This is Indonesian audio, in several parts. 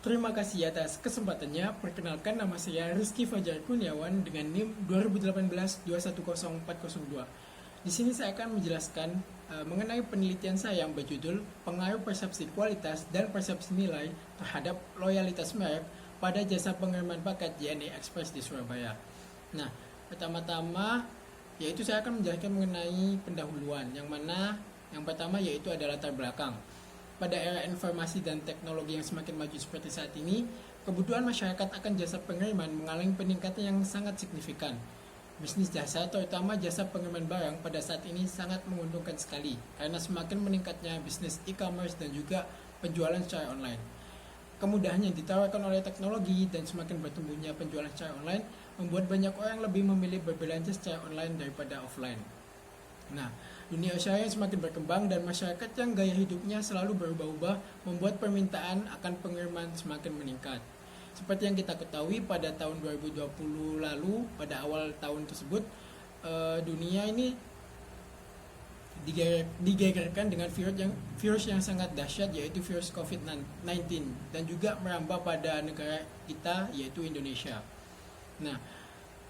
Terima kasih atas kesempatannya. Perkenalkan, nama saya Rizky Fajar Kurniawan dengan NIM 2018-210402. Di sini saya akan menjelaskan mengenai penelitian saya yang berjudul Pengaruh Persepsi Kualitas dan Persepsi Nilai terhadap Loyalitas Merek pada Jasa Pengiriman Paket JNE Express di Surabaya. Nah, pertama-tama yaitu saya akan menjelaskan mengenai pendahuluan, yang pertama yaitu adalah latar belakang. Pada era informasi dan teknologi yang semakin maju seperti saat ini, kebutuhan masyarakat akan jasa pengiriman mengalami peningkatan yang sangat signifikan. Bisnis jasa, terutama jasa pengiriman barang, pada saat ini sangat menguntungkan sekali karena semakin meningkatnya bisnis e-commerce dan juga penjualan secara online. Kemudahan yang ditawarkan oleh teknologi dan semakin bertumbuhnya penjualan secara online membuat banyak orang lebih memilih berbelanja secara online daripada offline. Nah, dunia usaha yang semakin berkembang dan masyarakat yang gaya hidupnya selalu berubah-ubah membuat permintaan akan pengiriman semakin meningkat. Seperti yang kita ketahui pada tahun 2020 lalu, pada awal tahun tersebut, dunia ini digegerkan dengan virus yang sangat dahsyat, yaitu virus COVID-19, dan juga merambah pada negara kita, yaitu Indonesia. Nah,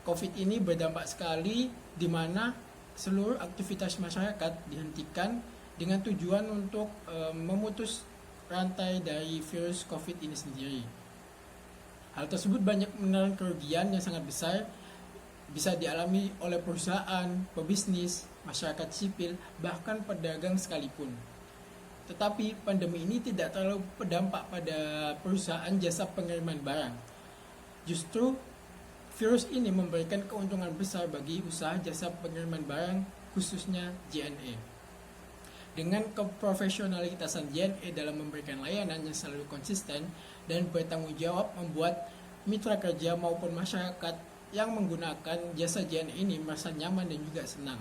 COVID ini berdampak sekali di mana seluruh aktivitas masyarakat dihentikan dengan tujuan untuk memutus rantai dari virus COVID ini sendiri. Hal tersebut banyak menelan kerugian yang sangat besar, bisa dialami oleh perusahaan, pebisnis, masyarakat sipil, bahkan pedagang sekalipun. Tetapi pandemi ini tidak terlalu berdampak pada perusahaan jasa pengiriman barang. Justru virus ini memberikan keuntungan besar bagi usaha jasa pengiriman barang, khususnya JNE. Dengan keprofesionalitasan JNE dalam memberikan layanan yang selalu konsisten dan bertanggung jawab, membuat mitra kerja maupun masyarakat yang menggunakan jasa JNE ini merasa nyaman dan juga senang.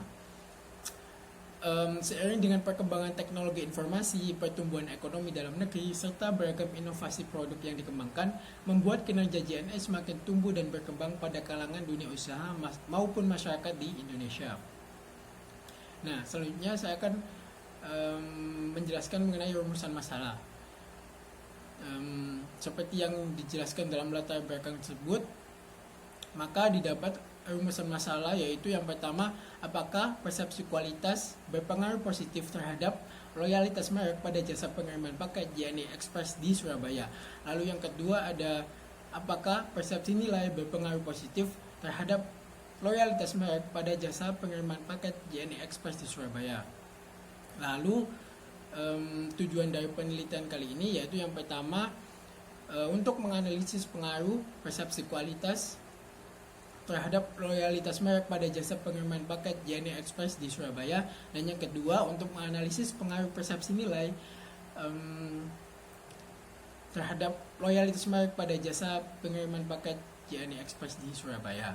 Seiring dengan perkembangan teknologi informasi, pertumbuhan ekonomi dalam negeri, serta beragam inovasi produk yang dikembangkan, membuat kinerja JNE semakin tumbuh dan berkembang pada kalangan dunia usaha maupun masyarakat di Indonesia. Nah, selanjutnya saya akan menjelaskan mengenai rumusan masalah. Seperti yang dijelaskan dalam latar belakang tersebut, maka didapat rumusan masalah, yaitu yang pertama, apakah persepsi kualitas berpengaruh positif terhadap loyalitas merek pada jasa pengiriman paket JNE Express di Surabaya. Lalu yang kedua ada, apakah persepsi nilai berpengaruh positif terhadap loyalitas merek pada jasa pengiriman paket JNE Express di Surabaya. Lalu tujuan dari penelitian kali ini yaitu yang pertama, untuk menganalisis pengaruh persepsi kualitas terhadap loyalitas merek pada jasa pengiriman paket JNE Express di Surabaya, dan yang kedua untuk menganalisis pengaruh persepsi nilai terhadap loyalitas merek pada jasa pengiriman paket JNE Express di Surabaya.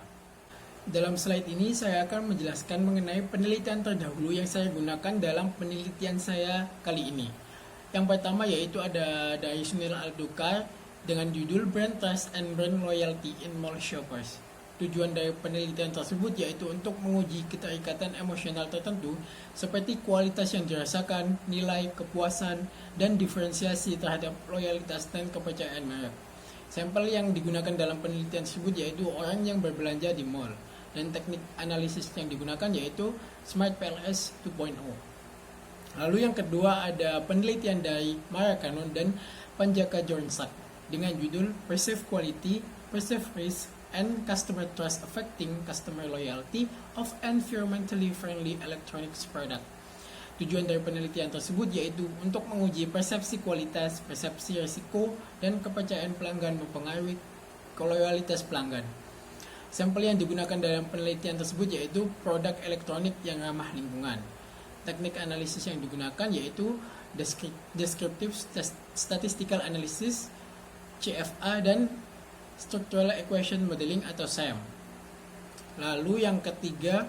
Dalam slide ini saya akan menjelaskan mengenai penelitian terdahulu yang saya gunakan dalam penelitian saya kali ini. Yang pertama yaitu ada dari Sunil Aldukar dengan judul Brand Trust and Brand Loyalty in Mall Shoppers. Tujuan dari penelitian tersebut yaitu untuk menguji keterikatan emosional tertentu seperti kualitas yang dirasakan, nilai, kepuasan, dan diferensiasi terhadap loyalitas dan kepercayaan merek. Sampel yang digunakan dalam penelitian tersebut yaitu orang yang berbelanja di mall, dan teknik analisis yang digunakan yaitu Smart PLS 2.0. Lalu yang kedua ada penelitian dari Mara Kanon dan Panjaka Jornsak dengan judul Perceived Quality, Perceived Risk, and Customer Trust Affecting Customer Loyalty of Environmentally Friendly Electronics Product. Tujuan dari penelitian tersebut yaitu untuk menguji persepsi kualitas, persepsi risiko, dan kepercayaan pelanggan mempengaruhi loyalitas pelanggan. Sampel yang digunakan dalam penelitian tersebut yaitu produk elektronik yang ramah lingkungan. Teknik analisis yang digunakan yaitu Descriptive Statistical Analysis, CFA, dan Structural Equation Modeling atau SEM. Lalu yang ketiga,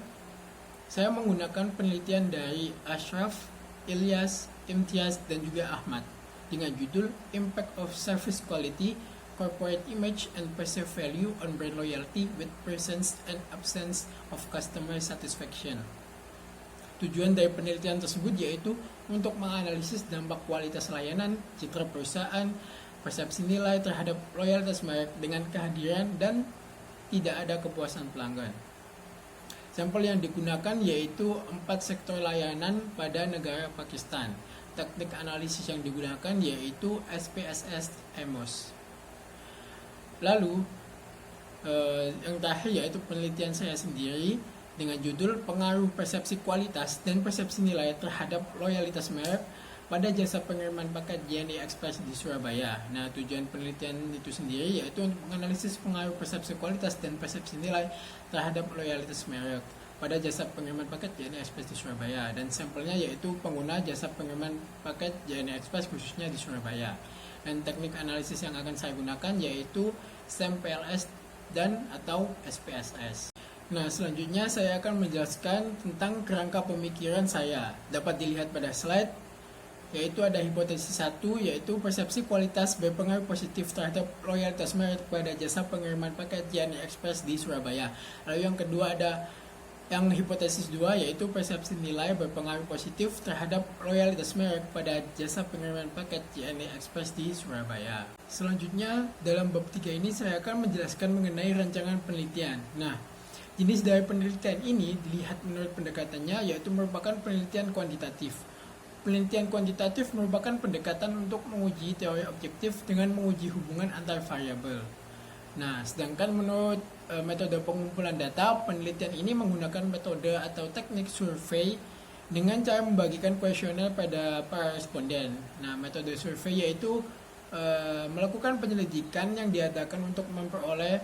saya menggunakan penelitian dari Ashraf, Ilyas, Imtiaz, dan juga Ahmad dengan judul Impact of Service Quality, Corporate Image, and Perceived Value on Brand Loyalty with Presence and Absence of Customer Satisfaction. Tujuan dari penelitian tersebut yaitu untuk menganalisis dampak kualitas layanan, citra perusahaan, persepsi nilai terhadap loyalitas merek dengan kehadiran dan tidak ada kepuasan pelanggan. Sampel yang digunakan yaitu 4 sektor layanan pada negara Pakistan. Teknik analisis yang digunakan yaitu SPSS EMOS. Lalu yang terakhir yaitu penelitian saya sendiri dengan judul pengaruh persepsi kualitas dan persepsi nilai terhadap loyalitas merek pada jasa pengiriman paket JNE Express di Surabaya. Nah, tujuan penelitian itu sendiri yaitu untuk menganalisis pengaruh persepsi kualitas dan persepsi nilai terhadap loyalitas merek pada jasa pengiriman paket JNE Express di Surabaya, dan sampelnya yaitu pengguna jasa pengiriman paket JNE Express khususnya di Surabaya. Dan teknik analisis yang akan saya gunakan yaitu SAMPLS dan atau SPSS. Nah, selanjutnya saya akan menjelaskan tentang kerangka pemikiran saya. Dapat dilihat pada slide, yaitu ada hipotesis 1, yaitu persepsi kualitas berpengaruh positif terhadap loyalitas merek pada jasa pengiriman paket JNE Express di Surabaya. Lalu yang kedua ada yang hipotesis 2, yaitu persepsi nilai berpengaruh positif terhadap loyalitas merek pada jasa pengiriman paket JNE Express di Surabaya. Selanjutnya, dalam bab 3 ini saya akan menjelaskan mengenai rancangan penelitian. Nah, jenis dari penelitian ini dilihat menurut pendekatannya, yaitu merupakan penelitian kuantitatif. Penelitian kuantitatif merupakan pendekatan untuk menguji teori objektif dengan menguji hubungan antar variabel. Nah, sedangkan menurut metode pengumpulan data, penelitian ini menggunakan metode atau teknik survei dengan cara membagikan kuesioner pada para responden. Nah, metode survei yaitu melakukan penyelidikan yang diadakan untuk memperoleh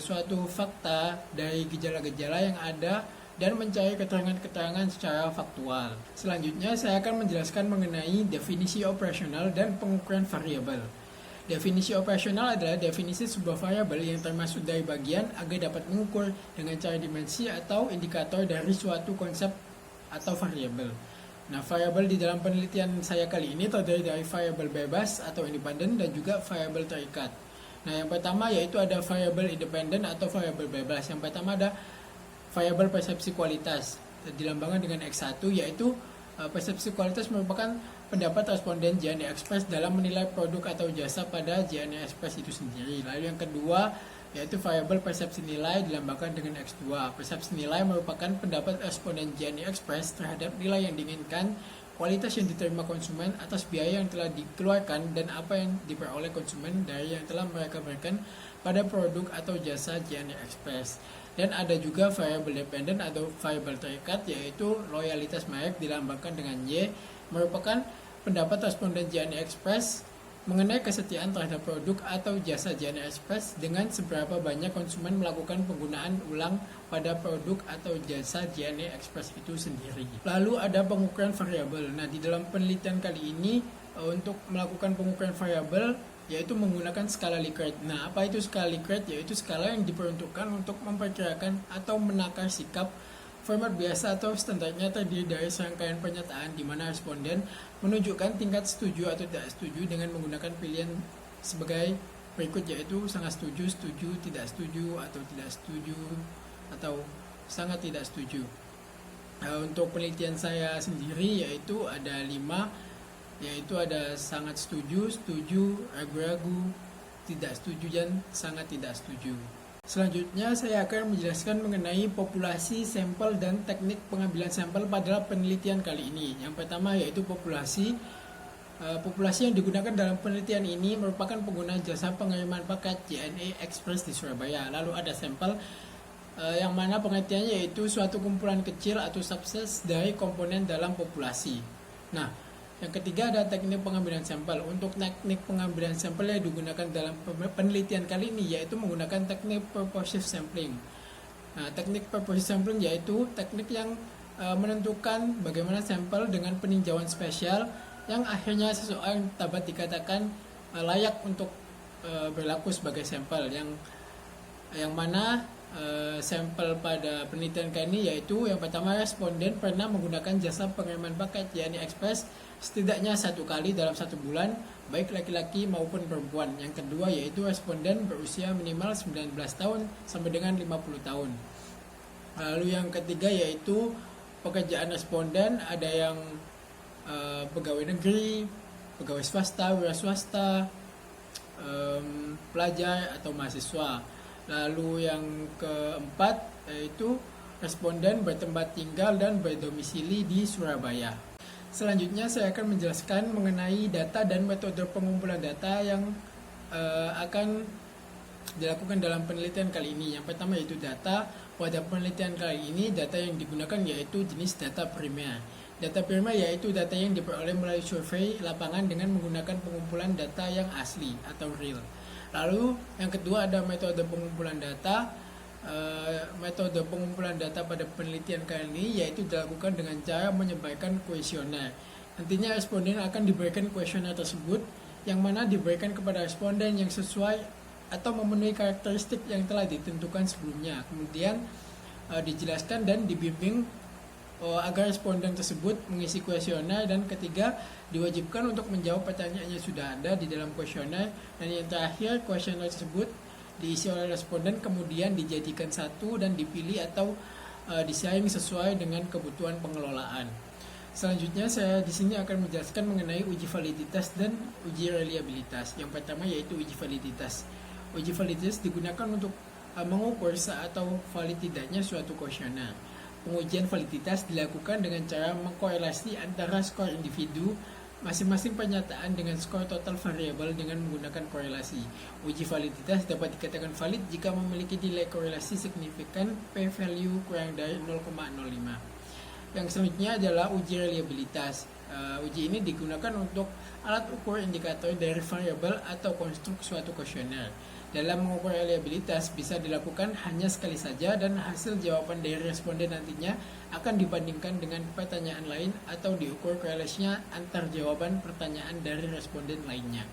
suatu fakta dari gejala-gejala yang ada dan mencari keterangan-keterangan secara faktual. Selanjutnya, saya akan menjelaskan mengenai definisi operasional dan pengukuran variabel. Definisi operasional adalah definisi sebuah variabel yang termasuk dari bagian agar dapat mengukur dengan cara dimensi atau indikator dari suatu konsep atau variabel. Nah, variabel di dalam penelitian saya kali ini terdiri dari variabel bebas atau independen dan juga variabel terikat. Nah, yang pertama yaitu ada variabel independen atau variabel bebas. Yang pertama ada variabel persepsi kualitas, dilambangkan dengan X1, yaitu persepsi kualitas merupakan pendapat responden JNE Express dalam menilai produk atau jasa pada JNE Express itu sendiri. Lalu yang kedua yaitu variabel persepsi nilai, dilambangkan dengan X2. Persepsi nilai merupakan pendapat responden JNE Express terhadap nilai yang diinginkan, kualitas yang diterima konsumen atas biaya yang telah dikeluarkan, dan apa yang diperoleh konsumen dari yang telah mereka berikan pada produk atau jasa JNE Express. Dan ada juga variabel dependen atau variabel terikat, yaitu loyalitas merek, dilambangkan dengan Y, merupakan pendapat responden JNE Express mengenai kesetiaan terhadap produk atau jasa JNE Express dengan seberapa banyak konsumen melakukan penggunaan ulang pada produk atau jasa JNE Express itu sendiri. Lalu ada pengukuran variabel. Nah, di dalam penelitian kali ini untuk melakukan pengukuran variabel yaitu menggunakan skala Likert. Nah, apa itu skala Likert? Yaitu skala yang diperuntukkan untuk memperkirakan atau menakar sikap. Format biasa atau standarnya terdiri dari serangkaian pernyataan di mana responden menunjukkan tingkat setuju atau tidak setuju dengan menggunakan pilihan sebagai berikut, yaitu sangat setuju, setuju, tidak setuju, atau tidak setuju, atau sangat tidak setuju. Untuk penelitian saya sendiri yaitu ada 5, yaitu ada sangat setuju, setuju, ragu-ragu, tidak setuju, dan sangat tidak setuju. Selanjutnya saya akan menjelaskan mengenai populasi, sampel, dan teknik pengambilan sampel pada penelitian kali ini. Yang pertama yaitu populasi. Populasi yang digunakan dalam penelitian ini merupakan pengguna jasa pengiriman paket JNE Express di Surabaya. Lalu ada sampel, yang mana pengertiannya yaitu suatu kumpulan kecil atau subset dari komponen dalam populasi. Nah, yang ketiga ada teknik pengambilan sampel. Untuk teknik pengambilan sampel yang digunakan dalam penelitian kali ini yaitu menggunakan teknik purposive sampling. Nah, teknik purposive sampling yaitu teknik yang menentukan bagaimana sampel dengan peninjauan spesial yang akhirnya seseorang dapat dikatakan layak untuk berlaku sebagai sampel. Yang mana sampel pada penelitian kali ini yaitu yang pertama, responden pernah menggunakan jasa pengiriman paket JNE Express setidaknya 1 kali dalam 1 bulan, baik laki-laki maupun perempuan. Yang kedua yaitu responden berusia minimal 19 tahun sampai dengan 50 tahun. Lalu yang ketiga yaitu pekerjaan responden, ada yang pegawai negeri, pegawai swasta, wira swasta, pelajar atau mahasiswa. Lalu yang keempat yaitu responden bertempat tinggal dan berdomisili di Surabaya. Selanjutnya saya akan menjelaskan mengenai data dan metode pengumpulan data yang akan dilakukan dalam penelitian kali ini. Yang pertama yaitu data. Pada penelitian kali ini data yang digunakan yaitu jenis data primer. Data primer yaitu data yang diperoleh melalui survei lapangan dengan menggunakan pengumpulan data yang asli atau real. Lalu yang kedua ada metode pengumpulan data. Metode pengumpulan data pada penelitian kali ini yaitu dilakukan dengan cara menyebarkan kuesioner. Nantinya responden akan diberikan kuesioner tersebut yang mana diberikan kepada responden yang sesuai atau memenuhi karakteristik yang telah ditentukan sebelumnya. Kemudian dijelaskan dan dibimbing agar responden tersebut mengisi kuesioner, dan ketiga diwajibkan untuk menjawab pertanyaan yang sudah ada di dalam kuesioner, dan yang terakhir kuesioner tersebut diisi oleh responden kemudian dijadikan satu dan dipilih atau disaring sesuai dengan kebutuhan pengelolaan. Selanjutnya saya di sini akan menjelaskan mengenai uji validitas dan uji reliabilitas. Yang pertama yaitu uji validitas. Uji validitas digunakan untuk mengukur atau valid tidaknya suatu kuesioner. Pengujian validitas dilakukan dengan cara mengkorelasi antara skor individu masing-masing pernyataan dengan skor total variabel dengan menggunakan korelasi. Uji validitas dapat dikatakan valid jika memiliki nilai korelasi signifikan p-value kurang dari 0,05. Yang selanjutnya adalah uji reliabilitas. Uji ini digunakan untuk alat ukur indikator dari variabel atau konstruk suatu kuesioner. Dalam mengukur reliabilitas bisa dilakukan hanya sekali saja, dan hasil jawaban dari responden nantinya akan dibandingkan dengan pertanyaan lain atau diukur korelasinya antar jawaban pertanyaan dari responden lainnya.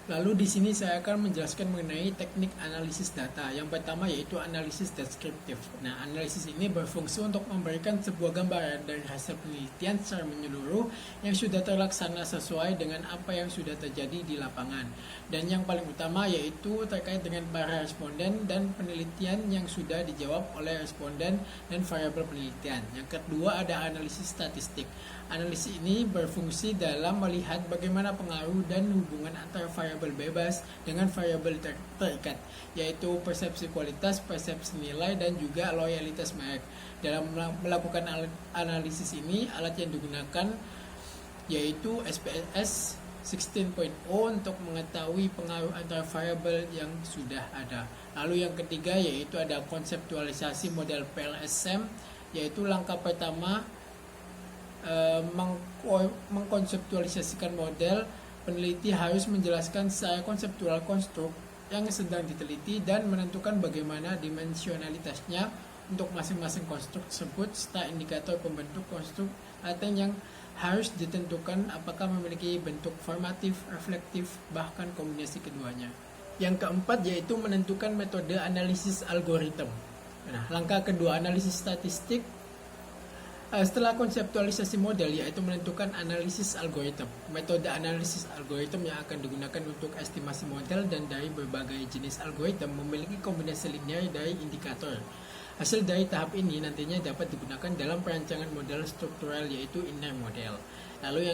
Lalu di sini saya akan menjelaskan mengenai teknik analisis data. Yang pertama yaitu analisis deskriptif. Nah, analisis ini berfungsi untuk memberikan sebuah gambaran dari hasil penelitian secara menyeluruh yang sudah terlaksana sesuai dengan apa yang sudah terjadi di lapangan. Dan yang paling utama yaitu terkait dengan para responden dan penelitian yang sudah dijawab oleh responden dan variabel penelitian. Yang kedua ada analisis statistik. Analisis ini berfungsi dalam melihat bagaimana pengaruh dan hubungan antara variabel bebas dengan variabel terikat, yaitu persepsi kualitas, persepsi nilai, dan juga loyalitas merek. Dalam melakukan analisis ini, alat yang digunakan yaitu SPSS 16.0 untuk mengetahui pengaruh antara variabel yang sudah ada. Lalu yang ketiga yaitu ada konseptualisasi model PLS-SEM, yaitu langkah pertama mengkonseptualisasikan model. Peneliti harus menjelaskan secara konseptual konstruk yang sedang diteliti dan menentukan bagaimana dimensionalitasnya untuk masing-masing konstruk tersebut, serta indikator pembentuk konstruk laten yang harus ditentukan apakah memiliki bentuk formatif, reflektif, bahkan kombinasi keduanya. Yang keempat yaitu menentukan metode analisis algoritma. Nah, langkah kedua analisis statistik. Setelah konseptualisasi model yaitu menentukan analisis algoritma. Metode analisis algoritma yang akan digunakan untuk estimasi model dan dari berbagai jenis algoritma memiliki kombinasi linear dari indikator. Hasil dari tahap ini nantinya dapat digunakan dalam perancangan model struktural yaitu inner model. Lalu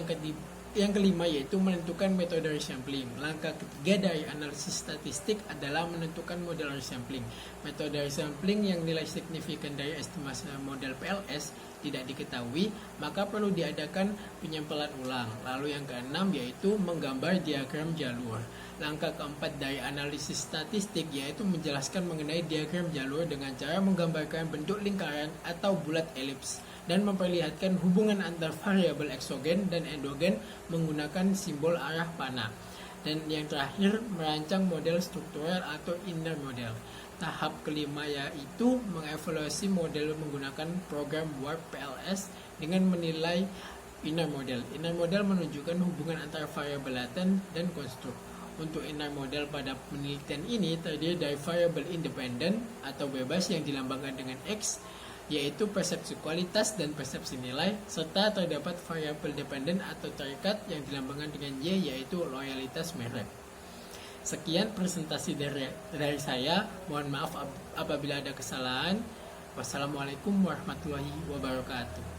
yang kelima yaitu menentukan metode resampling. Langkah ketiga dari analisis statistik adalah menentukan model resampling. Metode resampling yang nilai signifikan dari estimasi model PLS tidak diketahui, maka perlu diadakan penyampelan ulang. Lalu yang keenam yaitu menggambar diagram jalur. Langkah keempat dari analisis statistik yaitu menjelaskan mengenai diagram jalur dengan cara menggambarkan bentuk lingkaran atau bulat elips dan memperlihatkan hubungan antar variabel eksogen dan endogen menggunakan simbol arah panah. Dan yang terakhir merancang model struktural atau inner model. Tahap kelima yaitu mengevaluasi model menggunakan program Warp PLS dengan menilai inner model. Inner model menunjukkan hubungan antara variabel laten dan konstruk. Untuk inner model pada penelitian ini terdiri dari variabel independen atau bebas yang dilambangkan dengan X, yaitu persepsi kualitas dan persepsi nilai, serta terdapat variabel dependen atau terikat yang dilambangkan dengan Y, yaitu loyalitas merek. Sekian presentasi dari saya. Mohon maaf apabila ada kesalahan. Wassalamualaikum warahmatullahi wabarakatuh.